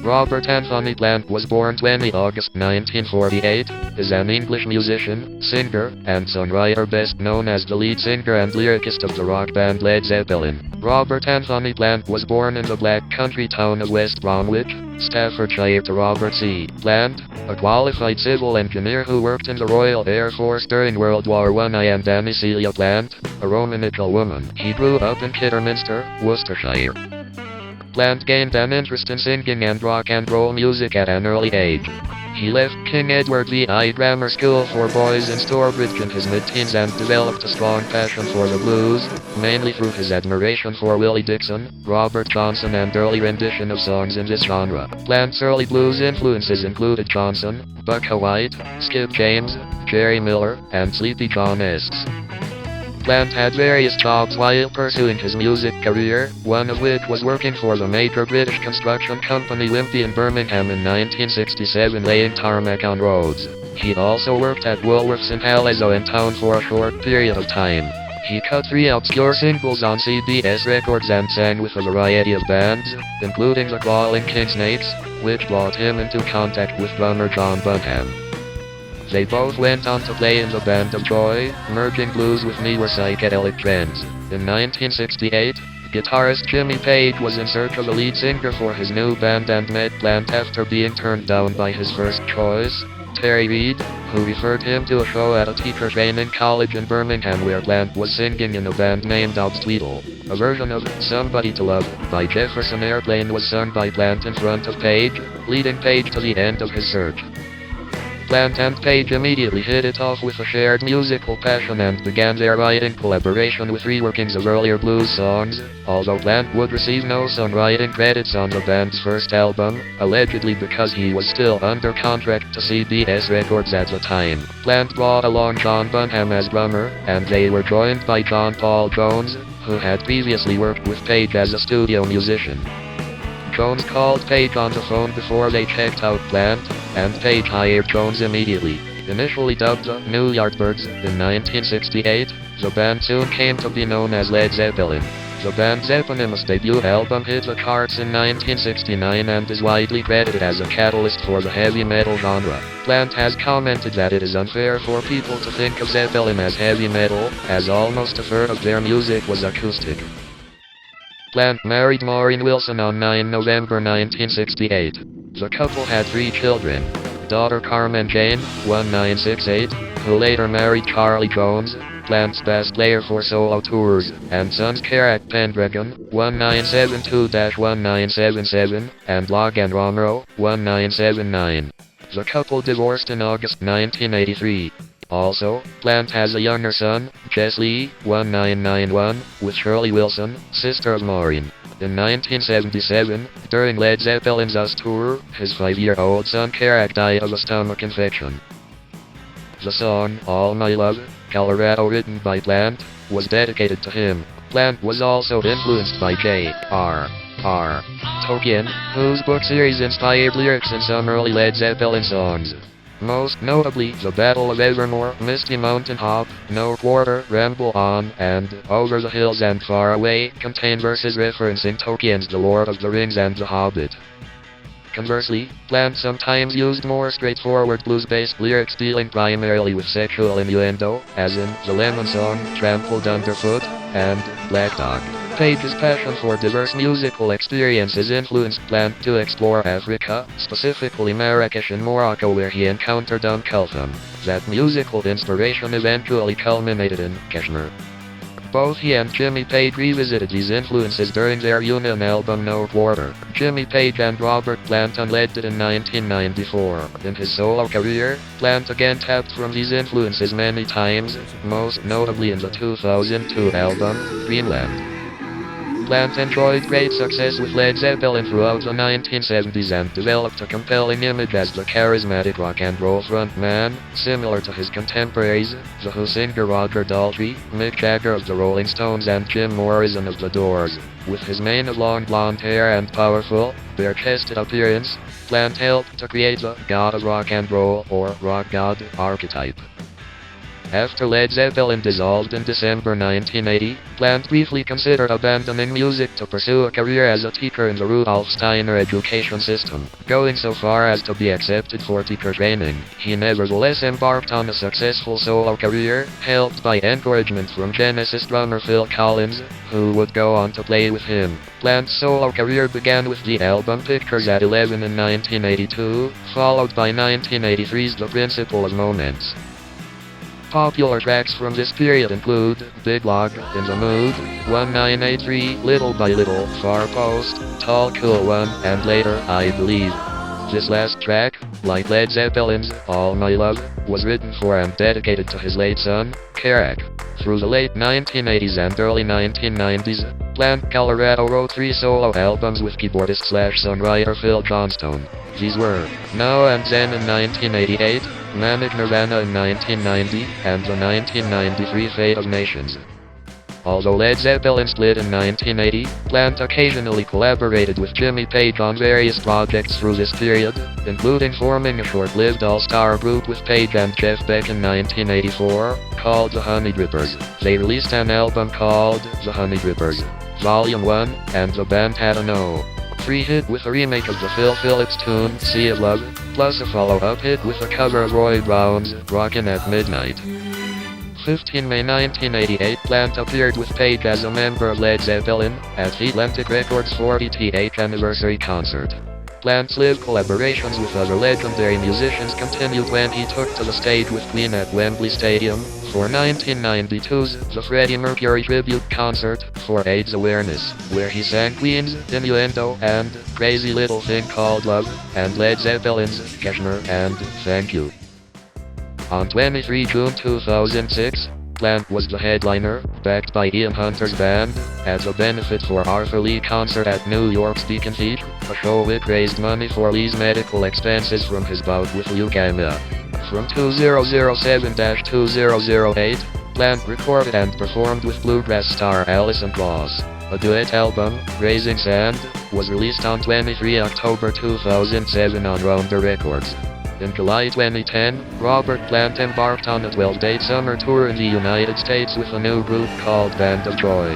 Robert Anthony Plant was born 20 August 1948, is an English musician, singer, and songwriter best known as the lead singer and lyricist of the rock band Led Zeppelin. Robert Anthony Plant was born in the black country town of West Bromwich, Staffordshire to Robert C. Plant, a qualified civil engineer who worked in the Royal Air Force during World War I, and Annie Celia Plant, a Romanical woman. He grew up in Kidderminster, Worcestershire. Plant gained an interest in singing and rock and roll music at an early age. He left King Edward VI Grammar School for Boys in Stourbridge in his mid-teens and developed a strong passion for the blues, mainly through his admiration for Willie Dixon, Robert Johnson, and early rendition of songs in this genre. Plant's early blues influences included Johnson, Bukka White, Skip James, Jerry Miller, and Sleepy John Estes. Plant had various jobs while pursuing his music career, one of which was working for the major British construction company Wimpey in Birmingham in 1967 laying tarmac on roads. He also worked at Woolworths in Palazzo in town for a short period of time. He cut 3 obscure singles on CBS Records and sang with a variety of bands, including the Clawing Kingsnates, which brought him into contact with drummer John Bunham. They both went on to play in the Band of Joy, merging blues with newer psychedelic trends. In 1968, guitarist Jimmy Page was in search of a lead singer for his new band and met Plant after being turned down by his first choice, Terry Reid, who referred him to a show at a teacher training college in Birmingham where Plant was singing in a band named Ob's Tweedle. A version of Somebody to Love by Jefferson Airplane was sung by Plant in front of Page, leading Page to the end of his search. Plant and Page immediately hit it off with a shared musical passion and began their writing collaboration with reworkings of earlier blues songs, although Plant would receive no songwriting credits on the band's first album, allegedly because he was still under contract to CBS Records at the time. Plant brought along John Bunham as drummer, and they were joined by John Paul Jones, who had previously worked with Page as a studio musician. Jones called Page on the phone before they checked out Plant, and Page hired Jones immediately. Initially dubbed the New Yardbirds in 1968, the band soon came to be known as Led Zeppelin. The band's eponymous debut album hit the charts in 1969 and is widely credited as a catalyst for the heavy metal genre. Plant has commented that it is unfair for people to think of Zeppelin as heavy metal, as almost a third of their music was acoustic. Plant married Maureen Wilson on 9 November 1968. The couple had 3 children, daughter Carmen Jane, 1968, who later married Charlie Jones, Plant's bass player for solo tours, and sons Carrack Pendragon, 1972-1977, and Logan Romero, 1979. The couple divorced in August 1983. Also, Plant has a younger son, Jess Lee, 1991, with Shirley Wilson, sister of Maureen. In 1977, during Led Zeppelin's US tour, his 5-year-old son Carrack died of a stomach infection. The song, All My Love, Colorado, written by Plant, was dedicated to him. Plant was also influenced by J.R.R. Tolkien, whose book series inspired lyrics in some early Led Zeppelin songs. Most notably, The Battle of Evermore, Misty Mountain Hop, No Quarter, Ramble On, and Over the Hills and Far Away contain verses referencing Tolkien's The Lord of the Rings and The Hobbit. Conversely, Plant sometimes used more straightforward blues-based lyrics dealing primarily with sexual innuendo, as in the Lemon song, Trampled Underfoot, and Black Dog. Page's passion for diverse musical experiences influenced Plant to explore Africa, specifically Marrakesh and Morocco, where he encountered Kulthum. That musical inspiration eventually culminated in Kashmir. Both he and Jimmy Page revisited these influences during their union album No Quarter. Jimmy Page and Robert Plant unleaded in 1994. In his solo career, Plant again tapped from these influences many times, most notably in the 2002 album, Greenland. Plant enjoyed great success with Led Zeppelin throughout the 1970s and developed a compelling image as the charismatic rock and roll frontman, similar to his contemporaries, The Who singer Roger Daltrey, Mick Jagger of the Rolling Stones, and Jim Morrison of The Doors. With his mane of long blonde hair and powerful, bare-chested appearance, Plant helped to create the God of Rock and Roll, or Rock God, archetype. After Led Zeppelin dissolved in December 1980, Plant briefly considered abandoning music to pursue a career as a teacher in the Rudolf Steiner education system, going so far as to be accepted for teacher training. He nevertheless embarked on a successful solo career, helped by encouragement from Genesis drummer Phil Collins, who would go on to play with him. Plant's solo career began with the album Pictures at 11 in 1982, followed by 1983's The Principle of Moments. Popular tracks from this period include Big Log, In the Mood, 1983, Little by Little, Far Post, Tall Cool One, and later, I Believe. This last track, like Led Zeppelin's All My Love, was written for and dedicated to his late son, Kerak. Through the late 1980s and early 1990s, Plant Colorado wrote 3 solo albums with keyboardist/songwriter Phil Johnstone. These were Now and Then in 1988, Manic Nirvana in 1990, and the 1993 Fate of Nations. Although Led Zeppelin split in 1980, Plant occasionally collaborated with Jimmy Page on various projects through this period, including forming a short-lived all-star group with Page and Jeff Beck in 1984, called the Honeydrippers. They released an album called The Honeydrippers, Volume 1, and the band had a No. 3 hit with a remake of the Phil Phillips tune, Sea of Love, plus a follow-up hit with a cover of Roy Brown's Rockin' at Midnight. 15 May 1988, Plant appeared with Page as a member of Led Zeppelin at the Atlantic Records 40th anniversary concert. Plant's live collaborations with other legendary musicians continued when he took to the stage with Queen at Wembley Stadium for 1992's The Freddie Mercury Tribute Concert for AIDS Awareness, where he sang Queen's Innuendo and Crazy Little Thing Called Love, and Led Zeppelin's Kashmir and Thank You. On 23 June 2006, Plant was the headliner, backed by Ian Hunter's band, at a benefit for Arthur Lee concert at New York's Beacon Theatre, a show which raised money for Lee's medical expenses from his bout with leukemia. From 2007-2008, Plant recorded and performed with bluegrass star Alison Krauss. A duet album, Raising Sand, was released on 23 October 2007 on Rounder Records. In July 2010, Robert Plant embarked on a 12-date summer tour in the United States with a new group called Band of Joy.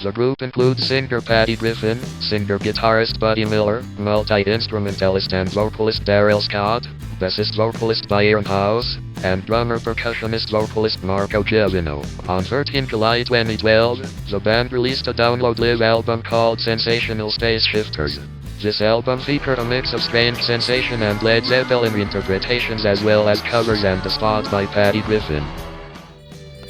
The group includes singer Patty Griffin, singer-guitarist Buddy Miller, multi-instrumentalist and vocalist Darrell Scott, bassist-vocalist Byron House, and drummer-percussionist-vocalist Marco Giovino. On 13 July 2012, the band released a download live album called Sensational Space Shifters. This album featured a mix of Strange Sensation and Led Zeppelin reinterpretations as well as covers and a spot by Patty Griffin.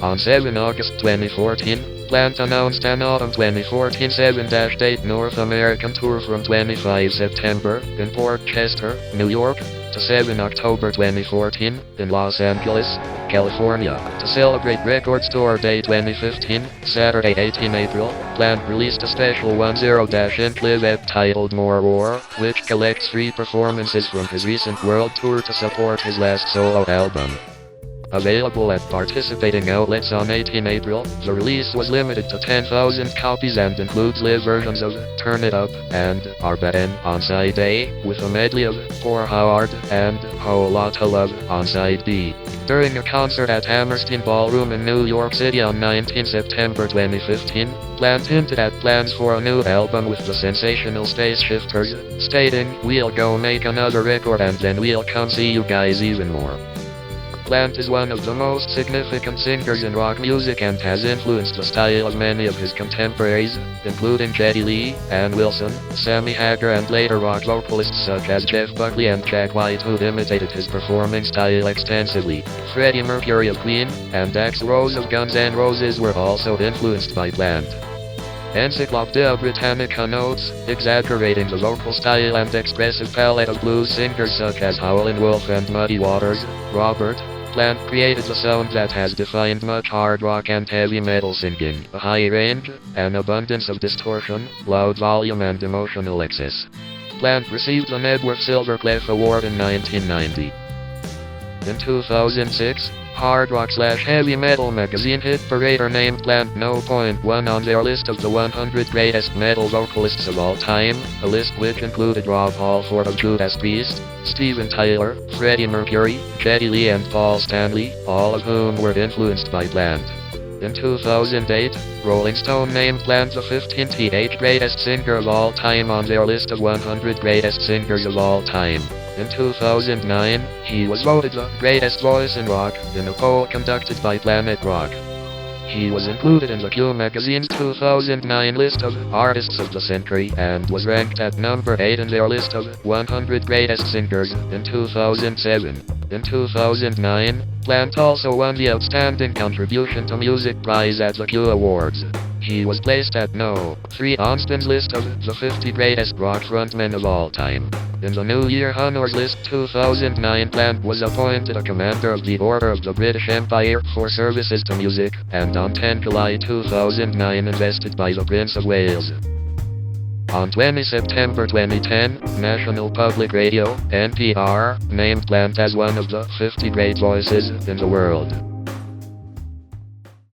On 7 August 2014, Plant announced an autumn 2014 7-date North American tour from 25 September in Port Chester, New York, to 7 October 2014 in Los Angeles, California. To celebrate Record Store Day 2015, Saturday 18 April, Plant released a special 10-inch live EP titled More War, which collects 3 performances from his recent world tour to support his last solo album. Available at participating outlets on 18 April, the release was limited to 10,000 copies and includes live versions of Turn It Up and Arbaen on side A, with a medley of Poor Howard and Whole Lotta Love on side B. During a concert at Hammerstein Ballroom in New York City on 19 September 2015, Plant hinted at plans for a new album with the Sensational Space Shifters, stating, "We'll go make another record and then we'll come see you guys even more." Plant is one of the most significant singers in rock music and has influenced the style of many of his contemporaries, including Geddy Lee, Ann Wilson, Sammy Hagar and later rock vocalists such as Jeff Buckley and Jack White, who imitated his performing style extensively. Freddie Mercury of Queen and Axl Rose of Guns N' Roses were also influenced by Plant. Encyclopedia Britannica notes, exaggerating the vocal style and expressive palette of blues singers such as Howlin' Wolf and Muddy Waters, Robert Plant created a sound that has defined much hard rock and heavy metal singing, a high range, an abundance of distortion, loud volume and emotional excess. Plant received the Nedworth Silver Clef Award in 1990. In 2006, hard rock/heavy metal magazine hit parader named Plant No. 1 on their list of the 100 greatest metal vocalists of all time, a list which included Rob Halford of Judas Priest, Steven Tyler, Freddie Mercury, Geddy Lee and Paul Stanley, all of whom were influenced by Plant. In 2008, Rolling Stone named Plant the 15th greatest singer of all time on their list of 100 greatest singers of all time. In 2009, he was voted the greatest voice in rock in a poll conducted by Planet Rock. He was included in the Q magazine's 2009 list of Artists of the Century and was ranked at number 8 in their list of 100 greatest singers in 2007. In 2009, Plant also won the Outstanding Contribution to Music prize at the Q Awards. He was placed at No. 3 on Spin's list of the 50 greatest rock frontmen of all time. In the New Year Honors List 2009, Plant was appointed a Commander of the Order of the British Empire for services to music, and on 10 July 2009 invested by the Prince of Wales. On 20 September 2010, National Public Radio, NPR, named Plant as one of the 50 great voices in the world.